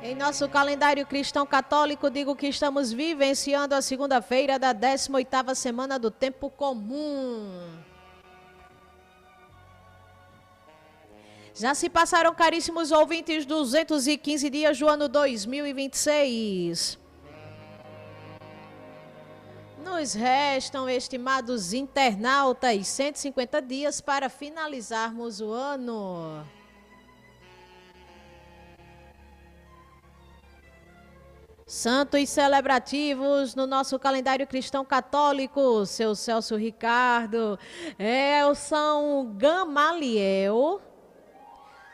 Em nosso calendário cristão católico, digo que estamos vivenciando a segunda-feira da 18ª semana do tempo comum. Já se passaram, caríssimos ouvintes, 215 dias do ano 2026. Nos restam, estimados internautas, 150 dias para finalizarmos o ano. Santos celebrativos no nosso calendário cristão católico, seu Celso Ricardo, São Gamaliel,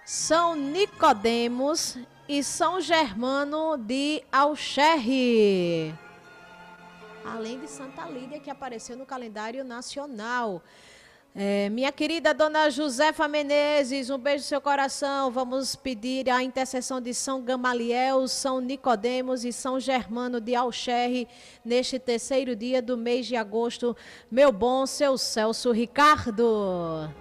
São Nicodemos e São Germano de Alcherre. Além de Santa Lídia, que apareceu no calendário nacional. Minha querida dona Josefa Menezes, um beijo no seu coração. Vamos pedir a intercessão de São Gamaliel, São Nicodemos e São Germano de Alcherre neste terceiro dia do mês de agosto. Meu bom seu Celso Ricardo.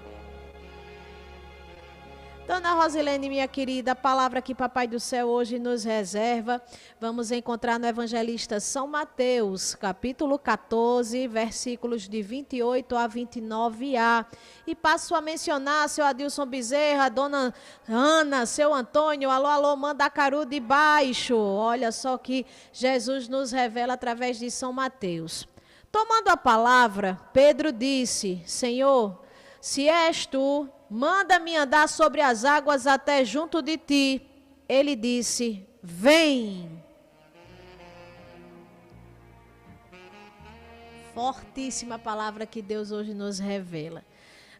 Dona Rosilene, minha querida, a palavra que Papai do Céu hoje nos reserva, vamos encontrar no Evangelista São Mateus, capítulo 14, versículos de 28 a 29a. E passo a mencionar seu Adilson Bezerra, Dona Ana, seu Antônio, alô, alô, Mandacaru de Baixo. Olha só que Jesus nos revela através de São Mateus. Tomando a palavra, Pedro disse: Senhor, se és tu, manda-me andar sobre as águas até junto de ti. Ele disse: vem. Fortíssima palavra que Deus hoje nos revela.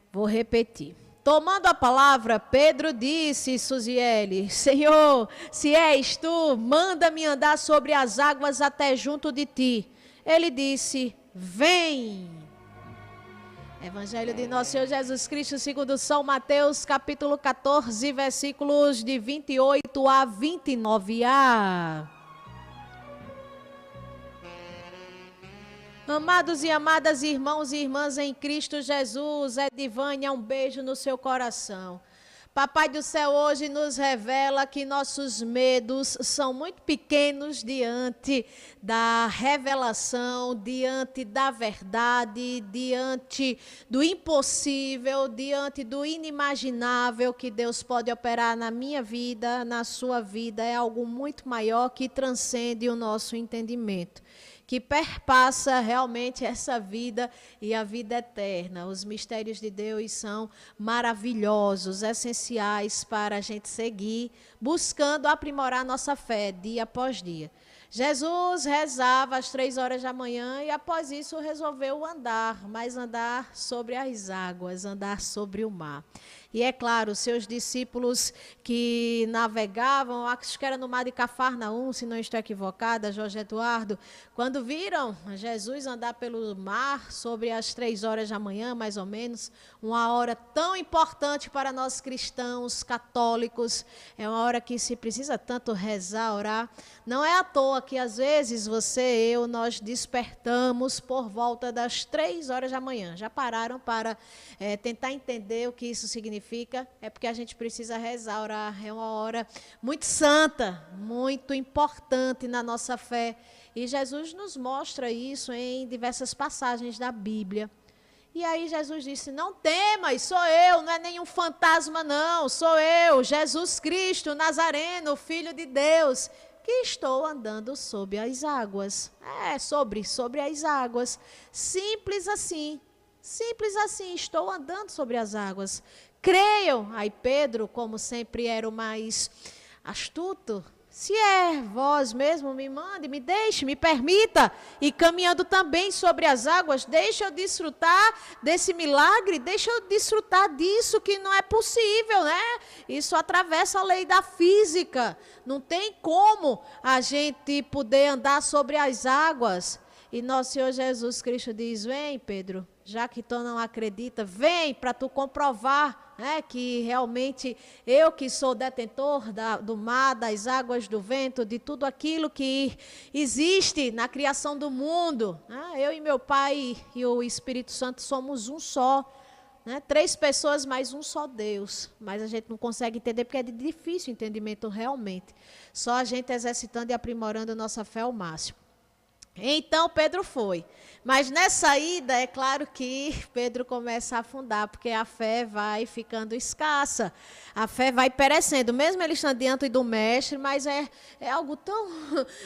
Vou repetir. Tomando a palavra, Pedro disse, Suziele: Senhor, se és tu, manda-me andar sobre as águas até junto de ti. Ele disse: vem. Evangelho de Nosso Senhor Jesus Cristo, segundo São Mateus, capítulo 14, versículos de 28 a 29a. Amados e amadas irmãos e irmãs em Cristo Jesus, Edivânia, um beijo no seu coração. Papai do Céu hoje nos revela que nossos medos são muito pequenos diante da revelação, diante da verdade, diante do impossível, diante do inimaginável que Deus pode operar na minha vida, na sua vida. É algo muito maior que transcende o nosso entendimento, que perpassa realmente essa vida e a vida eterna. Os mistérios de Deus são maravilhosos, essenciais para a gente seguir, buscando aprimorar nossa fé dia após dia. Jesus rezava às 3 horas da manhã e após isso resolveu andar, mas andar sobre as águas, andar sobre o mar. E é claro, seus discípulos que navegavam, acho que era no mar de Cafarnaum, se não estou equivocada, Jorge Eduardo, quando viram Jesus andar pelo mar sobre as 3 horas da manhã, mais ou menos, uma hora tão importante para nós cristãos, católicos, é uma hora que se precisa tanto rezar, orar. Não é à toa que às vezes você e eu, nós despertamos por volta das 3 horas da manhã. Já pararam para tentar entender o que isso significa? É porque a gente precisa rezar, orar. É uma hora muito santa, muito importante na nossa fé. E Jesus nos mostra isso em diversas passagens da Bíblia. E aí Jesus disse: não temas, sou eu, não é nenhum fantasma não, sou eu, Jesus Cristo, Nazareno, Filho de Deus, que estou andando sobre as águas. Sobre as águas. Simples assim, estou andando sobre as águas. Creiam. Aí Pedro, como sempre era o mais astuto, se é vós mesmo, me mande, me deixe, me permita, e caminhando também sobre as águas, deixa eu desfrutar desse milagre, deixa eu desfrutar disso que não é possível, né? Isso atravessa a lei da física, não tem como a gente poder andar sobre as águas. E nosso Senhor Jesus Cristo diz: vem, Pedro, já que tu não acredita, vem para tu comprovar, né, que realmente eu que sou detentor do mar, das águas, do vento, de tudo aquilo que existe na criação do mundo. Eu e meu Pai e o Espírito Santo somos um só. né? 3 pessoas mais um só Deus. Mas a gente não consegue entender porque é de difícil entendimento realmente. Só a gente exercitando e aprimorando a nossa fé ao máximo. Então Pedro foi, mas nessa ida é claro que Pedro começa a afundar, porque a fé vai ficando escassa, a fé vai perecendo, mesmo ele estando diante do mestre, mas é algo tão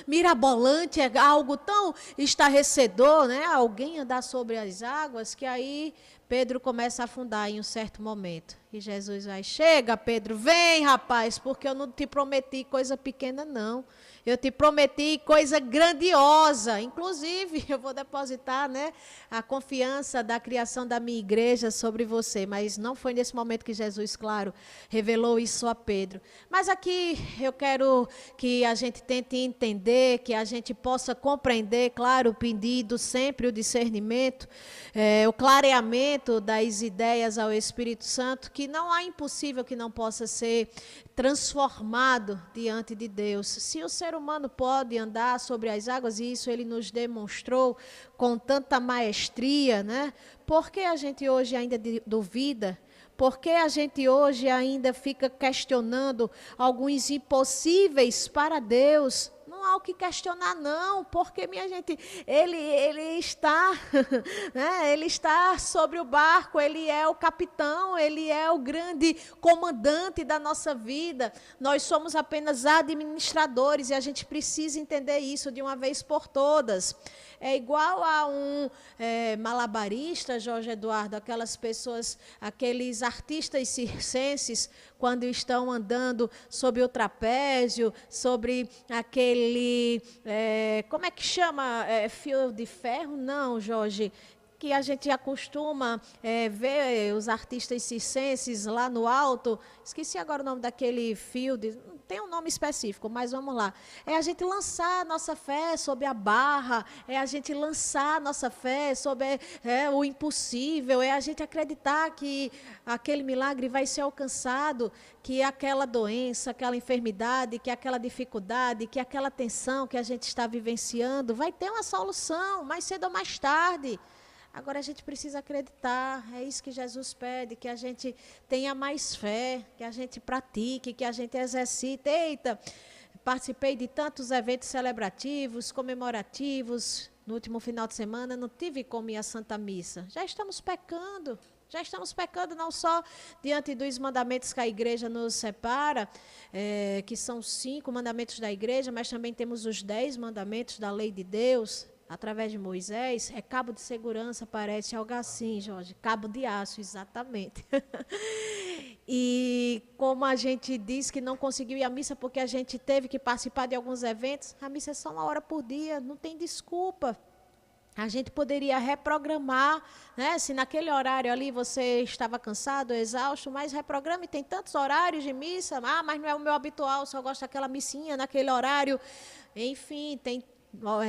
mirabolante, é algo tão estarrecedor, né? Alguém andar sobre as águas, que aí Pedro começa a afundar em um certo momento. E Jesus vai, chega Pedro, vem rapaz, porque eu não te prometi coisa pequena não. Eu te prometi coisa grandiosa. Inclusive, eu vou depositar, né, a confiança da criação da minha igreja sobre você. Mas não foi nesse momento que Jesus, claro, revelou isso a Pedro. Mas aqui eu quero que a gente tente entender, que a gente possa compreender, claro, pedindo sempre o discernimento, o clareamento das ideias ao Espírito Santo, que não há impossível que não possa ser transformado diante de Deus. Se o ser humano pode andar sobre as águas, e isso ele nos demonstrou com tanta maestria, né? Por que a gente hoje ainda duvida? Por que a gente hoje ainda fica questionando alguns impossíveis para Deus? Não há o que questionar, não, porque, minha gente, ele está, né, ele está sobre o barco, ele é o capitão, ele é o grande comandante da nossa vida. Nós somos apenas administradores e a gente precisa entender isso de uma vez por todas. É igual a um malabarista, Jorge Eduardo, aquelas pessoas, aqueles artistas circenses, quando estão andando sobre o trapézio, sobre aquele, como é que chama? Fio de ferro? Não, Jorge, que a gente acostuma ver os artistas circenses lá no alto. Esqueci agora o nome daquele fio, tem um nome específico, mas vamos lá. É a gente lançar a nossa fé sobre a barra, é a gente lançar a nossa fé sobre o impossível, é a gente acreditar que aquele milagre vai ser alcançado, que aquela doença, aquela enfermidade, que aquela dificuldade, que aquela tensão que a gente está vivenciando vai ter uma solução, mais cedo ou mais tarde. Agora a gente precisa acreditar, é isso que Jesus pede, que a gente tenha mais fé, que a gente pratique, que a gente exercite. Eita, participei de tantos eventos celebrativos, comemorativos, no último final de semana não tive como ir à Santa Missa. Já estamos pecando não só diante dos mandamentos que a igreja nos separa, que são 5 mandamentos da igreja, mas também temos os 10 mandamentos da lei de Deus, através de Moisés. É cabo de segurança, parece algo assim, Jorge. Cabo de aço, exatamente. E como a gente diz que não conseguiu ir à missa porque a gente teve que participar de alguns eventos, a missa é só 1 hora por dia, não tem desculpa. A gente poderia reprogramar, né? Se naquele horário ali você estava cansado, exausto, mas reprograme, tem tantos horários de missa. Ah, mas não é o meu habitual, só gosto daquela missinha naquele horário. Enfim, tem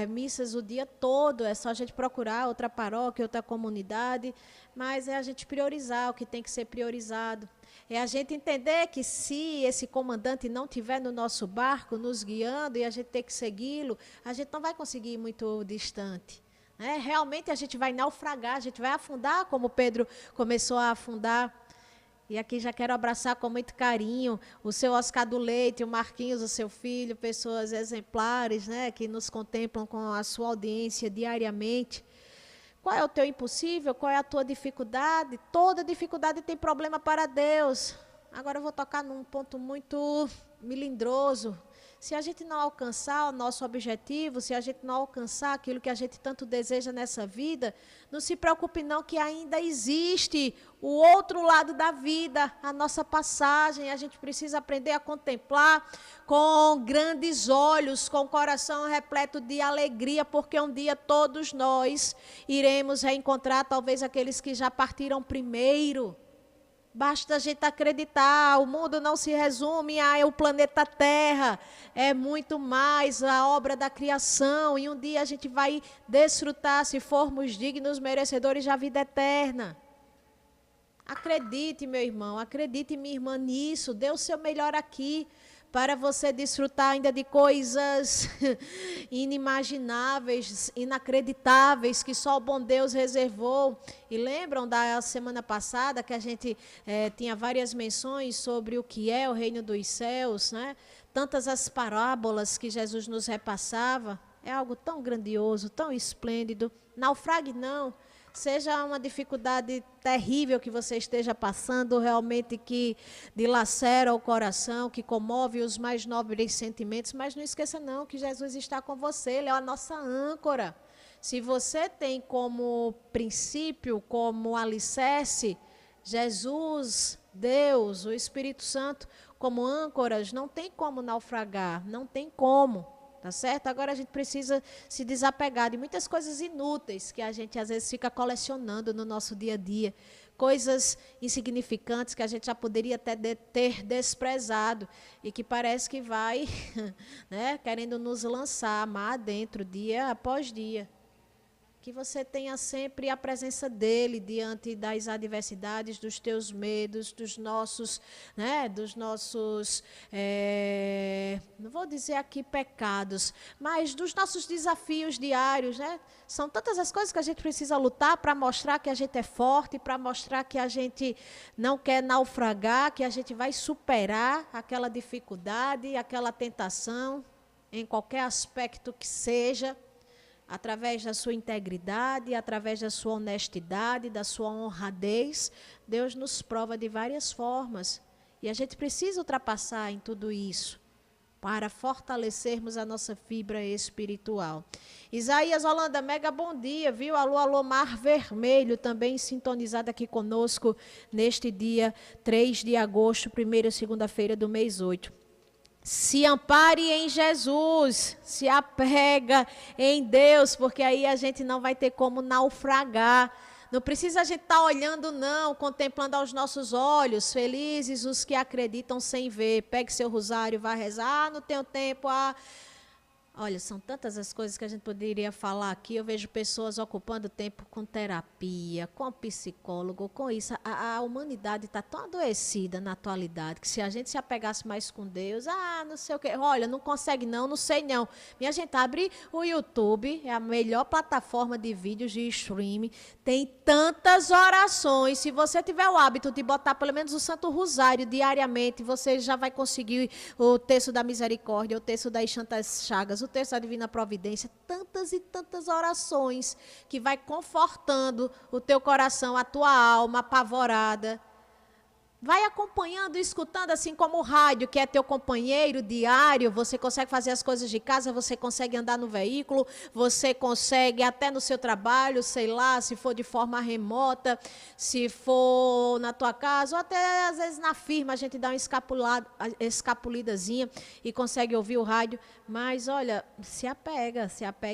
missas o dia todo, é só a gente procurar outra paróquia, outra comunidade, mas é a gente priorizar o que tem que ser priorizado. É a gente entender que se esse comandante não estiver no nosso barco, nos guiando, e a gente ter que segui-lo, a gente não vai conseguir ir muito distante. Realmente a gente vai naufragar, a gente vai afundar, como Pedro começou a afundar. E aqui já quero abraçar com muito carinho o seu Oscar do Leite, o Marquinhos, o seu filho, pessoas exemplares, né, que nos contemplam com a sua audiência diariamente. Qual é o teu impossível? Qual é a tua dificuldade? Toda dificuldade tem problema para Deus. Agora eu vou tocar num ponto muito melindroso. Se a gente não alcançar o nosso objetivo, se a gente não alcançar aquilo que a gente tanto deseja nessa vida, não se preocupe não, que ainda existe o outro lado da vida, a nossa passagem. A gente precisa aprender a contemplar com grandes olhos, com o coração repleto de alegria, porque um dia todos nós iremos reencontrar talvez aqueles que já partiram primeiro. Basta a gente acreditar, o mundo não se resume ao planeta Terra, é muito mais a obra da criação, e um dia a gente vai desfrutar, se formos dignos, merecedores da vida eterna. Acredite, meu irmão, acredite, minha irmã, nisso, dê o seu melhor aqui, para você desfrutar ainda de coisas inimagináveis, inacreditáveis, que só o bom Deus reservou. E lembram da semana passada que a gente tinha várias menções sobre o que é o reino dos céus, né? Tantas as parábolas que Jesus nos repassava. É algo tão grandioso, tão esplêndido. Naufrague não. Seja uma dificuldade terrível que você esteja passando, realmente que dilacera o coração, que comove os mais nobres sentimentos, mas não esqueça não que Jesus está com você, Ele é a nossa âncora. Se você tem como princípio, como alicerce, Jesus, Deus, o Espírito Santo, como âncoras, não tem como naufragar, não tem como. Tá certo? Agora a gente precisa se desapegar de muitas coisas inúteis que a gente às vezes fica colecionando no nosso dia a dia. Coisas insignificantes que a gente já poderia até ter desprezado e que parece que vai né, querendo nos lançar mar adentro, dia após dia. Que você tenha sempre a presença dele diante das adversidades, dos teus medos, dos nossos, não vou dizer aqui pecados, mas dos nossos desafios diários, né? São tantas as coisas que a gente precisa lutar para mostrar que a gente é forte, para mostrar que a gente não quer naufragar, que a gente vai superar aquela dificuldade, aquela tentação, em qualquer aspecto que seja. Através da sua integridade, através da sua honestidade, da sua honradez, Deus nos prova de várias formas. E a gente precisa ultrapassar em tudo isso para fortalecermos a nossa fibra espiritual. Isaías Holanda, mega bom dia, viu? Alô, alô, Mar Vermelho, também sintonizado aqui conosco neste dia 3 de agosto, primeira segunda-feira do mês 8. Se ampare em Jesus, se apega em Deus, porque aí a gente não vai ter como naufragar. Não precisa a gente estar olhando não, contemplando aos nossos olhos, felizes os que acreditam sem ver. Pegue seu rosário, vá rezar, não tenho tempo, Olha, são tantas as coisas que a gente poderia falar aqui. Eu vejo pessoas ocupando tempo com terapia, com psicólogo, com isso. A humanidade está tão adoecida na atualidade que se a gente se apegasse mais com Deus, não sei o quê. Olha, não consegue não sei não. Minha gente, abre o YouTube, é a melhor plataforma de vídeos de streaming. Tem tantas orações. Se você tiver o hábito de botar pelo menos o Santo Rosário diariamente, você já vai conseguir o Terço da Misericórdia, o Terço das Santas Chagas, o Terço da Divina Providência, tantas e tantas orações que vai confortando o teu coração, a tua alma apavorada. Vai acompanhando, escutando, assim como o rádio, que é teu companheiro diário. Você consegue fazer as coisas de casa, você consegue andar no veículo, você consegue até no seu trabalho, sei lá, se for de forma remota, se for na tua casa, ou até às vezes na firma a gente dá uma escapulidazinha e consegue ouvir o rádio. Mas olha, se apega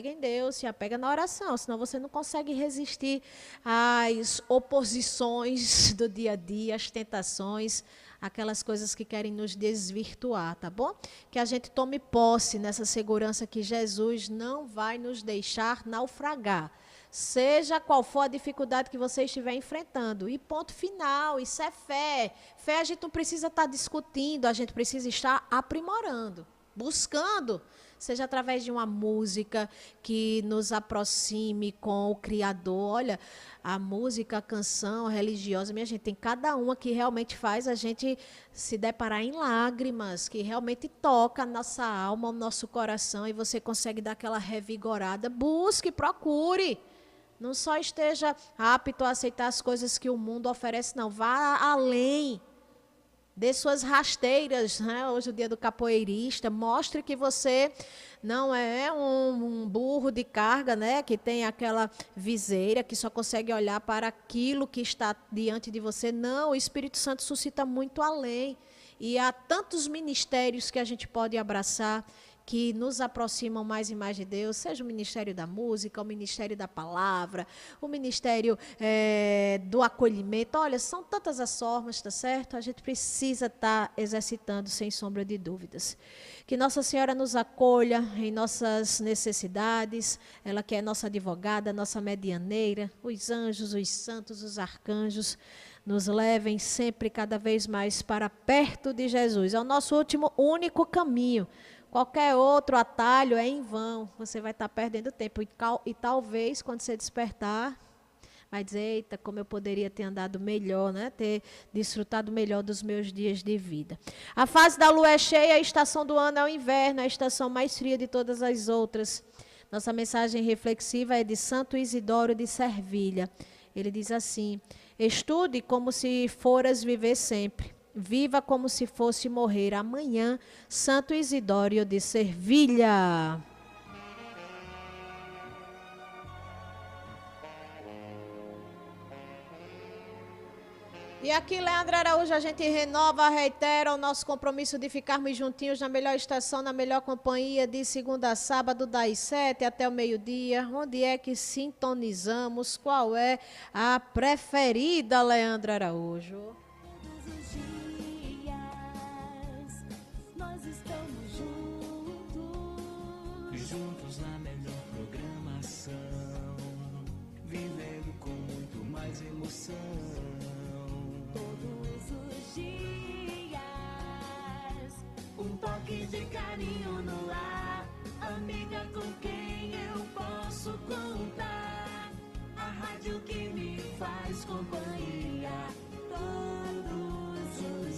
em Deus, se apega na oração, senão você não consegue resistir às oposições do dia a dia, às tentações, aquelas coisas que querem nos desvirtuar, tá bom? Que a gente tome posse nessa segurança que Jesus não vai nos deixar naufragar. Seja qual for a dificuldade que você estiver enfrentando. E ponto final, isso é fé. Fé a gente não precisa estar discutindo, a gente precisa estar aprimorando, buscando, seja através de uma música que nos aproxime com o Criador. Olha, a música, a canção, a religiosa, minha gente, tem cada uma que realmente faz a gente se deparar em lágrimas, que realmente toca a nossa alma, o nosso coração, e você consegue dar aquela revigorada. Busque, procure. Não só esteja apto a aceitar as coisas que o mundo oferece, não. Vá além. Dê suas rasteiras, né? Hoje é o dia do capoeirista. Mostre que você não é um burro de carga, né? Que tem aquela viseira, que só consegue olhar para aquilo que está diante de você. Não, o Espírito Santo suscita muito além. E há tantos ministérios que a gente pode abraçar, que nos aproximam mais e mais de Deus, seja o ministério da música, o ministério da palavra, o ministério do acolhimento. Olha, são tantas as formas, tá certo? A gente precisa estar exercitando, sem sombra de dúvidas. Que Nossa Senhora nos acolha em nossas necessidades, ela que é nossa advogada, nossa medianeira, os anjos, os santos, os arcanjos, nos levem sempre cada vez mais para perto de Jesus. É o nosso único caminho. Qualquer outro atalho é em vão. Você vai estar perdendo tempo. E talvez, quando você despertar, vai dizer, eita, como eu poderia ter andado melhor, né? Ter desfrutado melhor dos meus dias de vida. A fase da lua é cheia, a estação do ano é o inverno, a estação mais fria de todas as outras. Nossa mensagem reflexiva é de Santo Isidoro de Servilha. Ele diz assim: estude como se foras viver sempre. Viva como se fosse morrer amanhã. Santo Isidório de Servilha. E aqui, Leandro Araújo, a gente renova, reitera o nosso compromisso de ficarmos juntinhos na melhor estação, na melhor companhia, de segunda a sábado, das 7 até o meio-dia. Onde é que sintonizamos? Qual é a preferida, Leandro Araújo? Juntos na melhor programação, vivendo com muito mais emoção. Todos os dias, um toque de carinho no ar, amiga com quem eu posso contar, a rádio que me faz companhia todos os